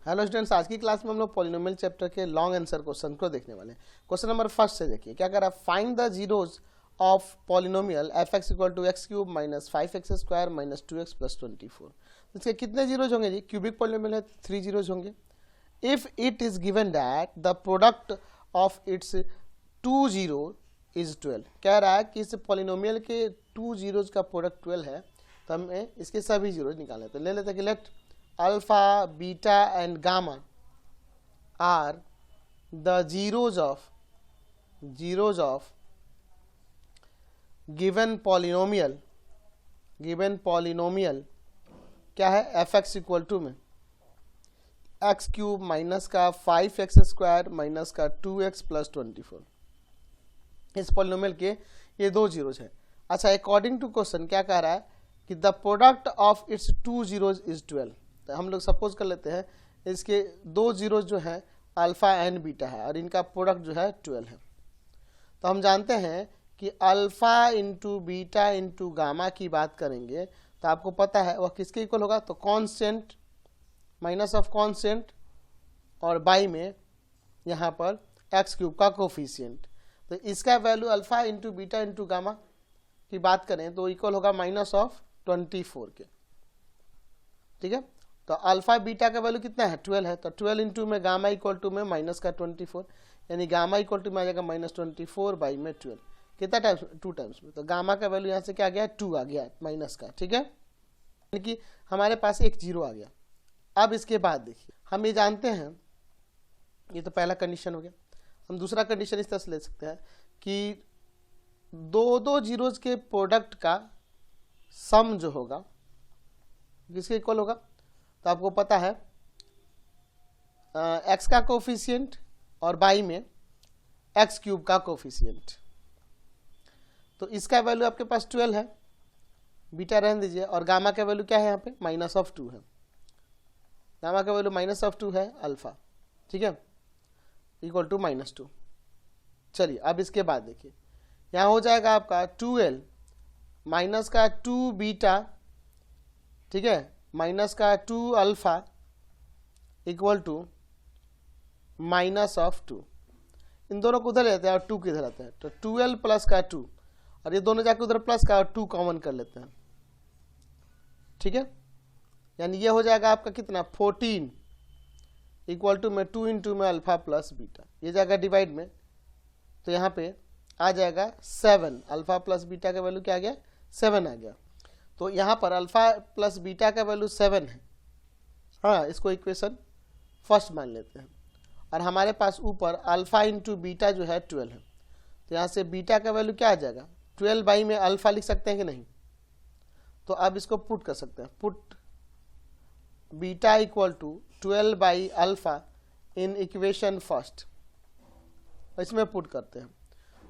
Hello students, आज की class में हम लोग पॉलिनोमियल चैप्टर के लॉन्ग आंसर क्वेश्चन को देखने वाले हैं। क्वेश्चन नंबर फर्स्ट से देखिए क्या कर रहा है। Find the zeros of polynomial f x equal to x cube minus 5x square minus 2x plus 24। इसके कितने जीरोज होंगे जी? क्यूबिक पॉलिनोमियल है, 3 जीरोज होंगे। If it is given that the product of its 2 zero is 12। कह रहा है कि इस पॉलिनोमियल के 2 जीरोज का प्रोडक्ट 12 है, तो हमें इसके सभी जीरोज निकालने। तो ले लेते हैं कि late alpha, beta and gamma are the zeros of given polynomial क्या है एफ एक्स इक्वल टू में एक्स क्यूब माइनस का 5x स्क्वायर माइनस का 2x प्लस 24। इस पॉलिनोमियल के ये 2 जीरोज है। अच्छा, अकॉर्डिंग टू क्वेश्चन क्या कह रहा है कि the product of its 2 zeros is 12। तो हम लोग सपोज कर लेते हैं इसके 2 जीरोज जो है अल्फा एंड बीटा है और इनका प्रोडक्ट जो है 12 है। तो हम जानते हैं कि alpha into beta into gamma की बात करेंगे तो आपको पता है वह किसके इक्वल होगा, तो कांस्टेंट माइनस ऑफ कांस्टेंट और बाई में यहाँ पर एक्स क्यूब का कोफिशिएंट। तो इसका value alpha into beta into gamma की बात करें तो इक्वल होगा माइनस ऑफ 24 के। ठीक है, तो अल्फा बीटा का वैल्यू कितना है 12 है, तो 12 इंटू में गामा इक्वल टू में माइनस का 24, यानी गामा इक्वल टू में आ जाएगा माइनस 24 बाई में 12। कितना टाइम्स? 2 टाइम्स में। तो गामा का वैल्यू यहाँ से क्या आ गया 2 आ गया माइनस का। ठीक है, यानी कि हमारे पास एक जीरो आ गया। अब इसके बाद देखिए हम ये जानते हैं, ये तो पहला कंडीशन हो गया। हम दूसरा कंडीशन इस तरह से ले सकते हैं कि दो जीरोज के प्रोडक्ट का सम जो होगा किसके इक्वल होगा, तो आपको पता है एक्स का कोफिशिएंट और बाई में एक्स क्यूब का कोफिशिएंट। तो इसका वैल्यू आपके पास 12 है, बीटा रहने दीजिए, और गामा का वैल्यू क्या है यहाँ पे माइनस ऑफ 2 है। गामा का वैल्यू माइनस ऑफ 2 है अल्फा। ठीक है, इक्वल टू माइनस 2। चलिए अब इसके बाद देखिए यहाँ हो जाएगा आपका 2l माइनस का 2 बीटा, ठीक है, माइनस का 2 alpha equal to minus of 2। इन दोनों को उधर लेते हैं और 2 किधर आता है, तो 2l प्लस का 2, और ये दोनों जाके उधर प्लस का और 2 कॉमन कर लेते हैं। ठीक है, यानी ये हो जाएगा आपका कितना 14 इक्वल टू में 2 इंटू में अल्फा प्लस बीटा, ये जाएगा डिवाइड में, तो यहाँ पे आ जाएगा 7। अल्फा प्लस बीटा का वैल्यू क्या आ गया 7 आ गया। तो यहाँ पर अल्फा प्लस बीटा का वैल्यू 7 है। हाँ, इसको इक्वेशन फर्स्ट मान लेते हैं, और हमारे पास ऊपर अल्फा इंटू बीटा जो है 12 है। तो यहाँ से बीटा का वैल्यू क्या आ जाएगा 12 बाई में अल्फा लिख सकते हैं कि नहीं, तो अब इसको पुट कर सकते हैं। Put beta equal to 12 by alpha in equation first, इसमें पुट करते हैं,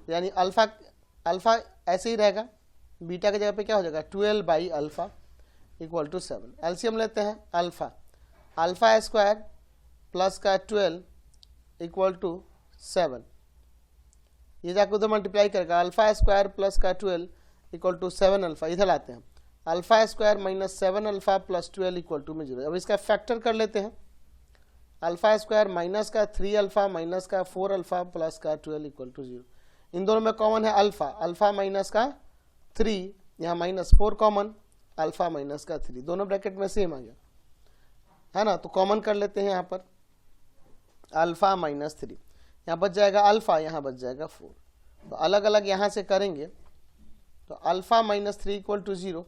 यानी अल्फा ऐसे ही रहेगा, बीटा की जगह पे क्या हो जाएगा 12 by alpha equal to 7। LCM लेते हैं अल्फा स्क्वायर प्लस का 12 इक्वल टू 7, ये जाकर उधर मल्टीप्लाई करेगा, अल्फा स्क्वायर प्लस का 12 इक्वल टू 7 अल्फा, इधर लाते हैं alpha square minus 7 alpha plus 12 equal to में 0। अब इसका फैक्टर कर लेते हैं, अल्फा स्क्वायर माइनस का 3 अल्फा माइनस का 4 अल्फा प्लस का 12 इक्वल टू 0। इन दोनों में कॉमन है अल्फा माइनस का 3, यहाँ माइनस 4 कॉमन, अल्फा माइनस का 3, दोनों ब्रैकेट में सेम आ गया है ना। तो कॉमन कर लेते हैं यहाँ पर अल्फा माइनस 3, यहाँ बच जाएगा अल्फा, यहाँ बच जाएगा 4। तो अलग अलग यहाँ से करेंगे तो alpha minus 3 equal to 0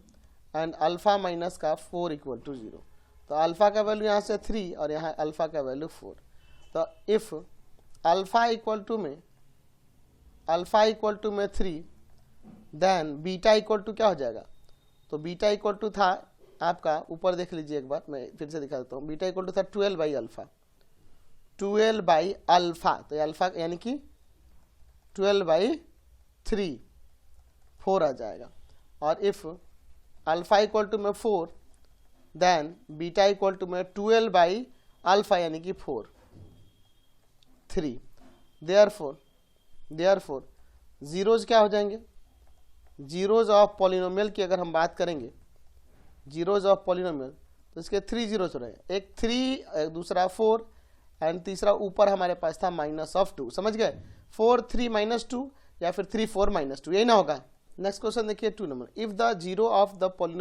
and alpha minus का 4 इक्वल टू 0। तो अल्फा का वैल्यू यहाँ से 3 और यहाँ अल्फा का वैल्यू 4। तो इफ अल्फा इक्वल टू में 3 देन बीटा इक्वल टू क्या हो जाएगा, तो बीटा इक्वल टू था आपका, ऊपर देख लीजिए एक बार, मैं फिर से दिखा देता हूँ। बीटा इक्वल टू था 12 बाई अल्फा, 12 बाई अल्फा, तो अल्फा यानी कि 12 बाई 3 4 आ जाएगा। और इफ अल्फा इक्वल टू में 4 देन बीटा इक्वल टू में 12 बाई अल्फा यानी कि 4 3। देयरफॉर जीरोज क्या हो जाएंगे, जीरोज ऑफ पॉलिनोमियल की अगर हम बात करेंगे, जीरोज ऑफ पॉलिनोमियल, तो इसके 3 जीरोस हो रहे हैं, एक 3 दूसरा 4 एंड तीसरा ऊपर हमारे पास था -2। समझ गए, 4 3 -2 या फिर 3 4 -2, यही ना होगा। नेक्स्ट क्वेश्चन देखिए 2 number, if the zero of the polynomial